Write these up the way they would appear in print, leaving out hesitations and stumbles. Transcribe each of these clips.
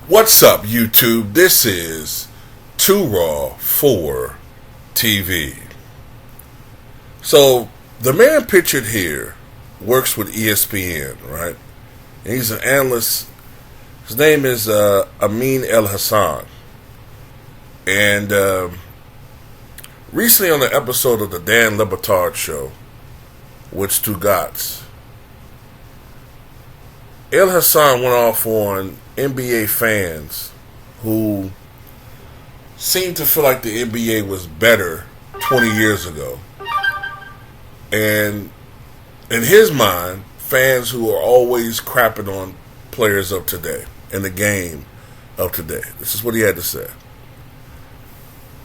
What's up, YouTube? This is Too Raw for TV. So, the man pictured here works with ESPN, right? And he's an analyst. His name is Amin El Hassan. And recently on the episode of the Dan Le Batard Show, with Two Gots, El Hassan went off on NBA fans who seemed to feel like the NBA was better 20 years ago. And in his mind, fans who are always crapping on players of today and the game of today. This is what he had to say.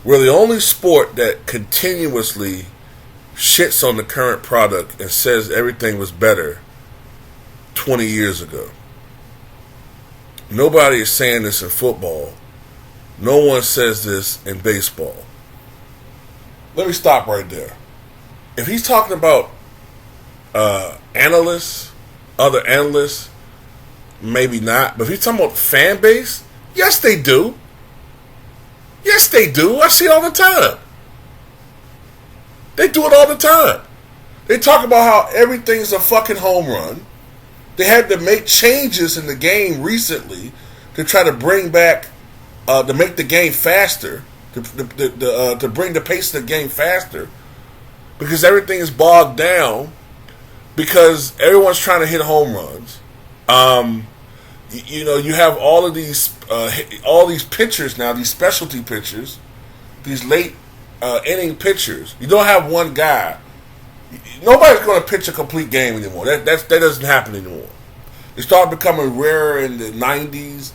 We're the only sport that continuously shits on the current product and says everything was better 20 years ago. Nobody is saying this in football. No one says this in baseball. Let me stop right there. If he's talking about analysts, other analysts, maybe not. But if he's talking about fan base, yes they do. Yes they do. I see it all the time. They do it all the time. They talk about how everything's a fucking home run. They had to make changes in the game recently to try to bring back, to make the game faster, to bring the pace of the game faster, because everything is bogged down, because everyone's trying to hit home runs. You have all of these pitchers now, these specialty pitchers, these late inning pitchers. You don't have one guy. Nobody's going to pitch a complete game anymore. That doesn't happen anymore. It started becoming rarer in the 90s,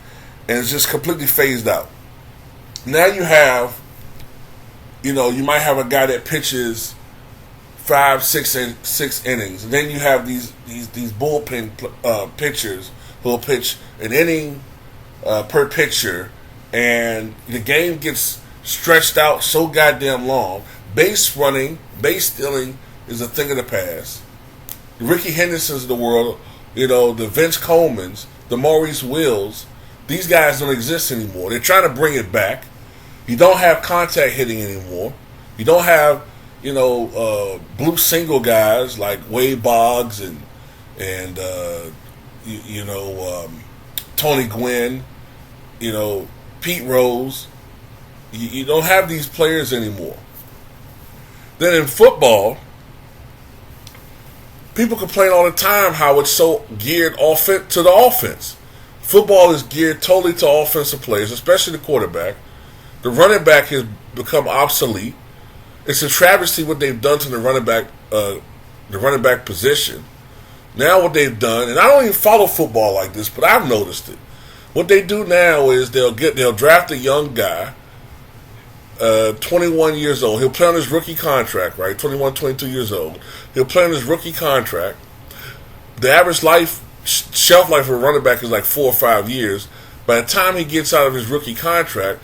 and it's just completely phased out. Now you have, you might have a guy that pitches 6 innings, and then you have these bullpen pitchers who will pitch an inning per pitcher, and the game gets stretched out so goddamn long. Base running, base stealing is a thing of the past. The Ricky Hendersons of the world, the Vince Colemans, the Maurice Wills, these guys don't exist anymore. They're trying to bring it back. You don't have contact hitting anymore. You don't have, blue single guys like Wade Boggs and Tony Gwynn, Pete Rose. You don't have these players anymore. Then in football, people complain all the time how it's so geared to the offense. Football is geared totally to offensive players, especially the quarterback. The running back has become obsolete. It's a travesty what they've done to the running back position. Now what they've done, and I don't even follow football like this, but I've noticed it. What they do now is they'll draft a young guy, 21 years old. He'll play on his rookie contract, right? 21, 22 years old. He'll play on his rookie contract. The average shelf life of a running back is like 4 or 5 years. By the time he gets out of his rookie contract,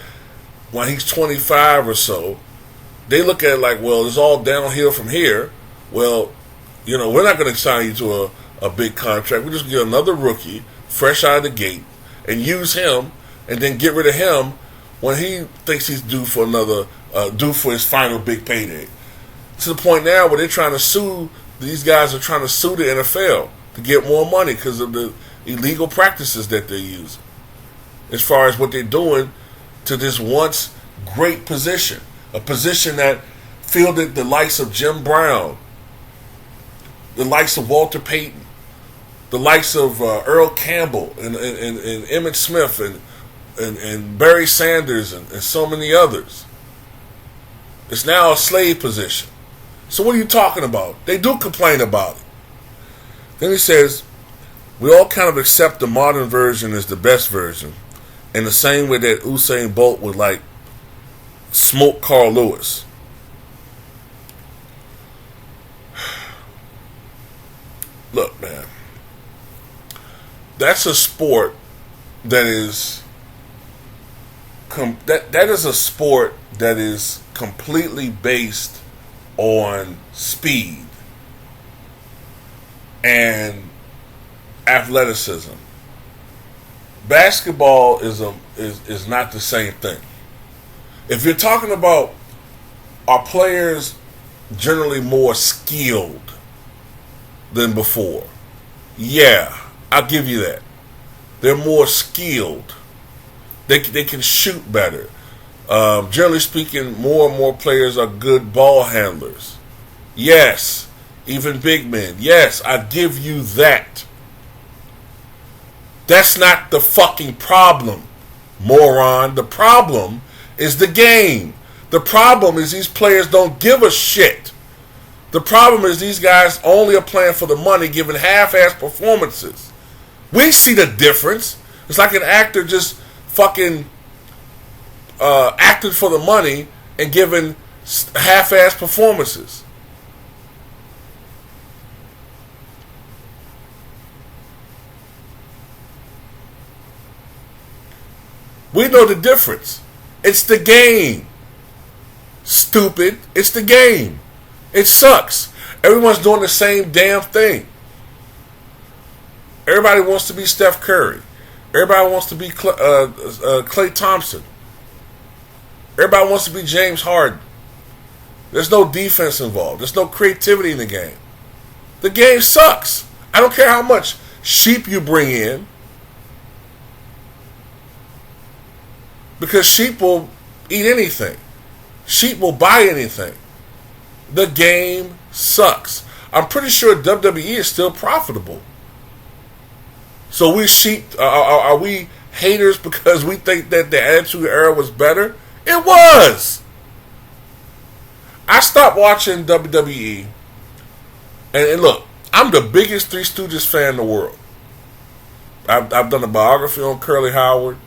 when he's 25 or so, they look at it like, well, it's all downhill from here. Well, we're not going to sign you to a big contract. We're just going to get another rookie, fresh out of the gate, and use him, and then get rid of him when he thinks he's due for his final big payday. To the point now where these guys are trying to sue the NFL to get more money because of the illegal practices that they're using, as far as what they're doing to this once great position, a position that fielded the likes of Jim Brown, the likes of Walter Payton, the likes of Earl Campbell and Emmitt Smith and Barry Sanders and so many others. It's now a slave position. So what are you talking about? They do complain about it. Then he says, we all kind of accept the modern version as the best version, in the same way that Usain Bolt would smoke Carl Lewis. Look, man, that's a sport that is that is a sport that is completely based on speed and athleticism. basketball is not the same thing. If you're talking about, are players generally more skilled than before? Yeah, I'll give you that. They're more skilled. They can shoot better. Generally speaking, more and more players are good ball handlers. Yes, even big men. Yes, I give you that. That's not the fucking problem, moron. The problem is the game. The problem is these players don't give a shit. The problem is these guys only are playing for the money, giving half-ass performances. We see the difference. It's like an actor just fucking acting for the money and giving half-ass performances. We know the difference. It's the game. Stupid. It's the game. It sucks. Everyone's doing the same damn thing. Everybody wants to be Steph Curry. Everybody wants to be Klay Thompson. Everybody wants to be James Harden. There's no defense involved. There's no creativity in the game. The game sucks. I don't care how much sheep you bring in, because sheep will eat anything. Sheep will buy anything. The game sucks. I'm pretty sure WWE is still profitable. So we sheep, are we haters because we think that the Attitude Era was better? It was. I stopped watching WWE, and look, I'm the biggest Three Stooges fan in the world. I've done a biography on Curly Howard.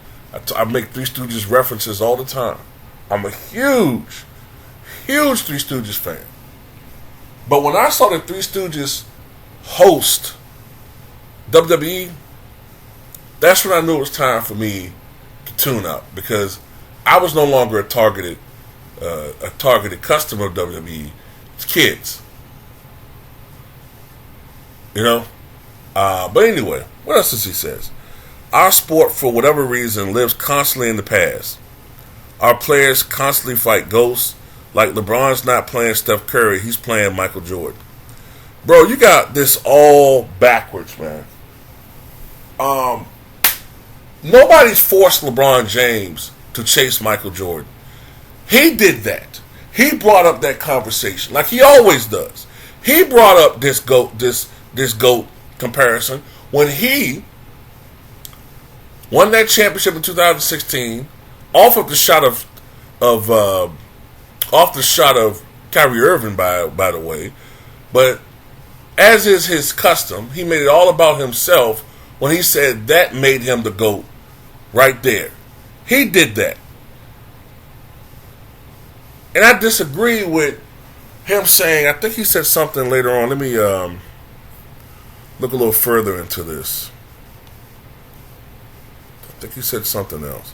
I make Three Stooges references all the time. I'm a huge Three Stooges fan. But when I saw the Three Stooges host WWE, that's when I knew it was time for me to tune out, because I was no longer a targeted customer of WWE. It's kids, you know. But anyway, what else does he says? Our sport, for whatever reason, lives constantly in the past. Our players constantly fight ghosts. Like LeBron's not playing Steph Curry, he's playing Michael Jordan. Bro, you got this all backwards, man. Nobody's forced LeBron James to chase Michael Jordan. He did that. He brought up that conversation like he always does. He brought up this GOAT comparison when he won that championship in 2016 off the shot of Kyrie Irving, by the way. But as is his custom, he made it all about himself when he said that made him the GOAT right there. He did that. And I disagree with him saying, I think he said something later on. Let me look a little further into this. I think he said something else.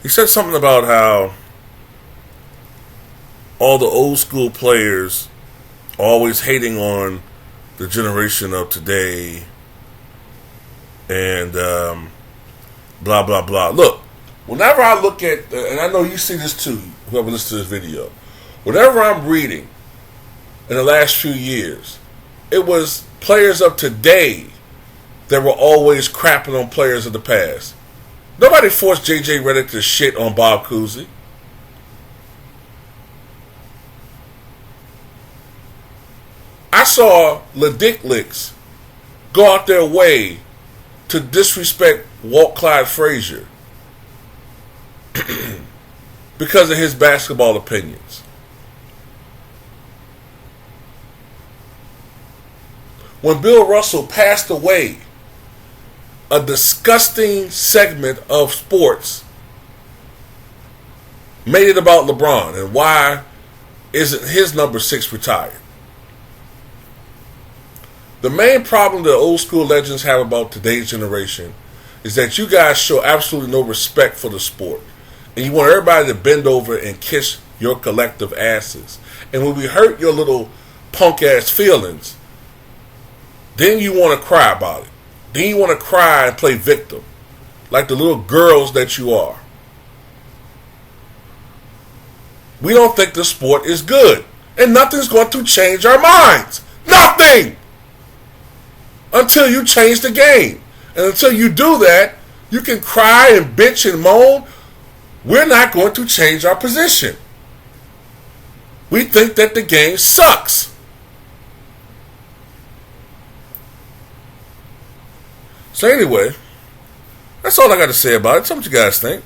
He said something about how all the old school players are always hating on the generation of today and blah, blah, blah. Look, whenever I look at, and I know you see this too, whoever listens to this video, whenever I'm reading in the last few years, it was players of today that were always crapping on players of the past. Nobody forced J.J. Redick to shit on Bob Cousy. I saw Ladicklix go out their way to disrespect Walt Clyde Frazier because of his basketball opinions. When Bill Russell passed away, a disgusting segment of sports made it about LeBron and why isn't his number 6 retired. The main problem that old school legends have about today's generation is that you guys show absolutely no respect for the sport. And you want everybody to bend over and kiss your collective asses. And when we hurt your little punk ass feelings, then you want to cry about it. Then you want to cry and play victim. like the little girls that you are. We don't think the sport is good. And nothing's going to change our minds. Nothing! Until you change the game. And until you do that, you can cry and bitch and moan. We're not going to change our position. We think that the game sucks. So anyway, that's all I got to say about it. Tell me what you guys think.